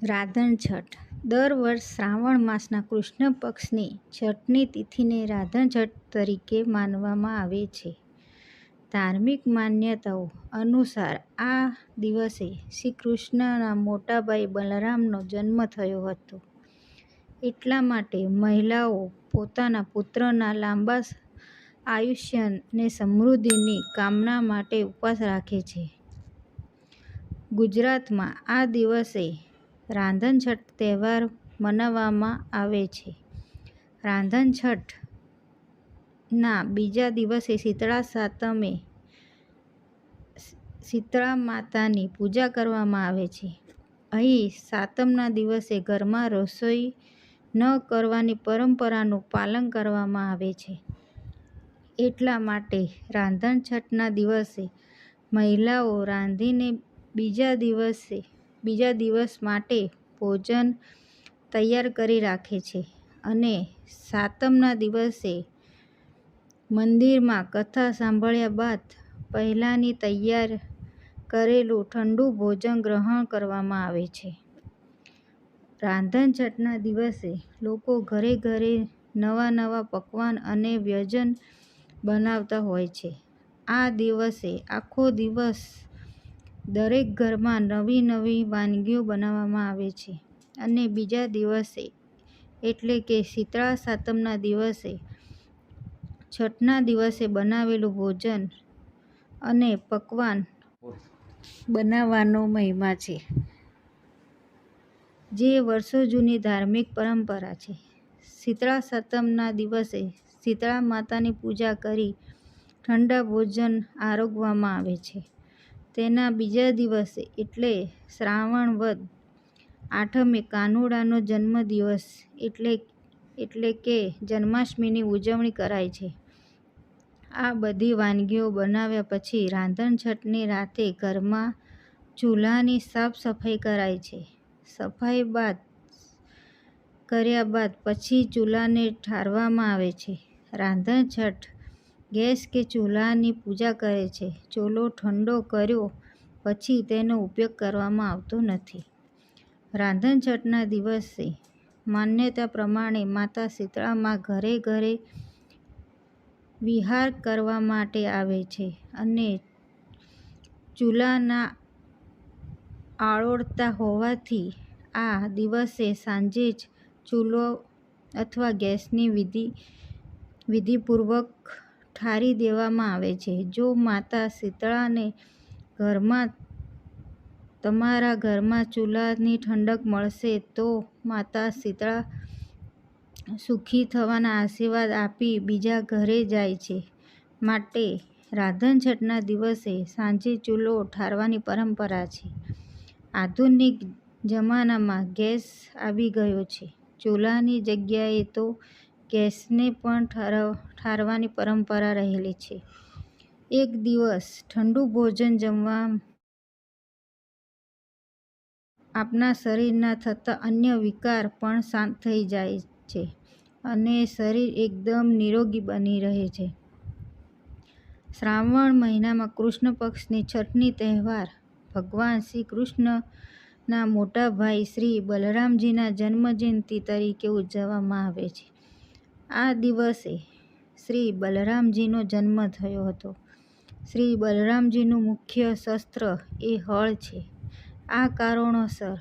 રાંધણ છઠ દર વર્ષ શ્રાવણ માસના કૃષ્ણ પક્ષની છઠની તિથિને રાંધણ છઠ તરીકે માનવામાં આવે છે. ધાર્મિક માન્યતાઓ અનુસાર આ દિવસે શ્રી કૃષ્ણના મોટા ભાઈ બલરામનો જન્મ થયો હતો. એટલા માટે મહિલાઓ પોતાના પુત્રના લાંબા આયુષ્ય અને સમૃદ્ધિની કામના માટે ઉપવાસ રાખે છે. ગુજરાતમાં આ દિવસે રાંધણ છઠ તહેવાર મનાવવામાં આવે છે. રાંધણ છઠના બીજા દિવસે શીતળા સાતમે શીતળા માતાની પૂજા કરવામાં આવે છે. અહીં સાતમના દિવસે ઘરમાં રસોઈ ન કરવાની પરંપરાનું પાલન કરવામાં આવે છે. એટલા માટે રાંધણ છઠના દિવસે મહિલાઓ રાંધીને બીજા દિવસ માટે ભોજન તૈયાર કરી રાખે છે અને સાતમના દિવસે મંદિરમાં કથા સાંભળ્યા બાદ પહેલાંની તૈયાર કરેલું ઠંડુ ભોજન ગ્રહણ કરવામાં આવે છે. રાંધણ છઠના દિવસે લોકો ઘરે ઘરે નવા પકવાન અને વ્યંજન બનાવતા હોય છે. આ દિવસે આખો દિવસ દરેક ઘરમાં નવી વાનગીઓ બનાવવામાં આવે છે અને બીજા દિવસે એટલે કે શીતળા સાતમના દિવસે છઠના દિવસે બનાવેલું ભોજન અને પકવાન બનાવવાનો મહિમા છે, જે વર્ષો જૂની ધાર્મિક પરંપરા છે. શીતળા સાતમના દિવસે શીતળા માતાની પૂજા કરી ઠંડા ભોજન આરોગવામાં આવે છે. તેના બીજા દિવસે એટલે શ્રાવણ વદ આઠમે કાનુડાનો જન્મદિવસ એટલે કે જન્માષ્ટમીની ઉજવણી કરાય છે. આ બધી વાનગીઓ બનાવ્યા પછી રાંધણ છઠની રાતે ઘરમાં ચૂલાની સાફ સફાઈ કરાય છે. સફાઈ કર્યા બાદ પછી ચૂલાને ઠારવામાં આવે છે. રાંધણ છઠ ગેસ કે ચૂલાની પૂજા કરે છે. ચૂલો ઠંડો કર્યો પછી તેનો ઉપયોગ કરવામાં આવતો નથી. રાંધણ છઠના દિવસે માન્યતા પ્રમાણે માતા શીતળામાં ઘરે ઘરે વિહાર કરવા માટે આવે છે અને ચૂલાના આળોટતા હોવાથી આ દિવસે સાંજે જ ચૂલો અથવા ગેસને વિધિપૂર્વક ઠારી દેવામાં આવે છે. જો માતા શીતળાને તમારા ઘરમાં ચૂલાની ઠંડક મળશે તો માતા શીતળા સુખી થવાના આશીર્વાદ આપી બીજા ઘરે જાય છે. માટે રાંધણ છઠના દિવસે સાંજે ચૂલો ઠારવાની પરંપરા છે. આધુનિક જમાનામાં ગેસ આવી ગયો છે. ચૂલાની જગ્યાએ તો ગેસને પણ ઠારવાની પરંપરા રહેલી છે. એક દિવસ ઠંડુ ભોજન જમવા આપણા શરીરના થતા અન્ય વિકાર પણ શાંત થઈ જાય છે અને શરીર એકદમ નિરોગી બની રહે છે. શ્રાવણ મહિનામાં કૃષ્ણ પક્ષની છઠની તહેવાર ભગવાન શ્રી કૃષ્ણના મોટા ભાઈ શ્રી બલરામજીના જન્મજયંતિ તરીકે ઉજવવામાં આવે છે. આ દિવસે શ્રી બલરામજીનો જન્મ થયો હતો. શ્રી બલરામજીનું મુખ્ય શસ્ત્ર એ હળ છે. આ કારણોસર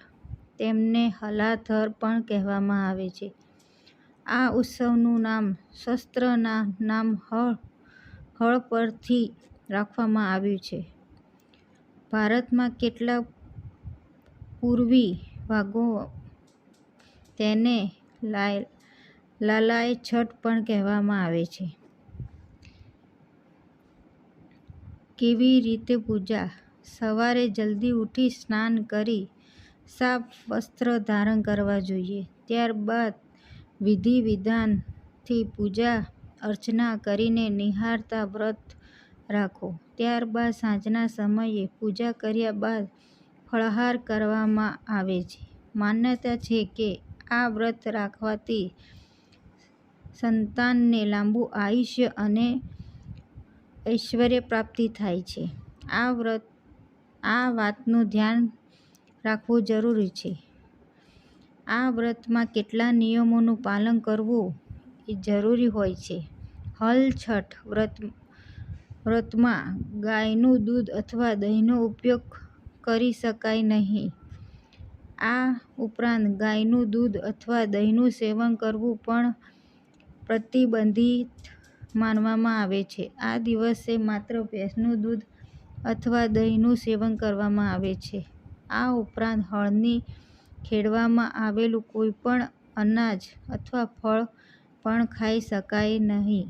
તેમને હલાધર પણ કહેવામાં આવે છે. આ ઉત્સવનું નામ શસ્ત્રના નામ હળ પરથી રાખવામાં આવ્યું છે. ભારતમાં કેટલાક પૂર્વી ભાગોમાં તેને લાલાય છઠ પણ કહેવામાં આવે છે. કેવી રીતે પૂજા? સવારે જલ્દી ઉઠી સ્નાન કરી સાફ વસ્ત્ર ધારણ કરવા જોઈએ. ત્યારબાદ વિધિ વિધાનથી પૂજા અર્ચના કરીને નિહારતા વ્રત રાખો. ત્યારબાદ સાંજના સમયે પૂજા કર્યા બાદ ફળાહાર કરવામાં આવે છે. માન્યતા છે કે આ વ્રત રાખવાથી સંતાનને લાંબુ આયુષ્ય અને ઐશ્વર્ય પ્રાપ્તિ થાય છે. આ વાતનું ધ્યાન રાખવું જરૂરી છે. આ વ્રતમાં કેટલા નિયમોનું પાલન કરવું એ જરૂરી હોય છે. હલ છઠ વ્રતમાં ગાયનું દૂધ અથવા દહીંનો ઉપયોગ કરી શકાય નહીં. આ ઉપરાંત ગાયનું દૂધ અથવા દહીંનું સેવન કરવું પણ પ્રતિબંધિત માનવામાં આવે છે. આ દિવસે માત્ર ભેંસનું દૂધ અથવા દહીંનું સેવન કરવામાં આવે છે. આ ઉપરાંત હળની ખેડવામાં આવેલું કોઈપણ અનાજ અથવા ફળ પણ ખાઈ શકાય નહીં.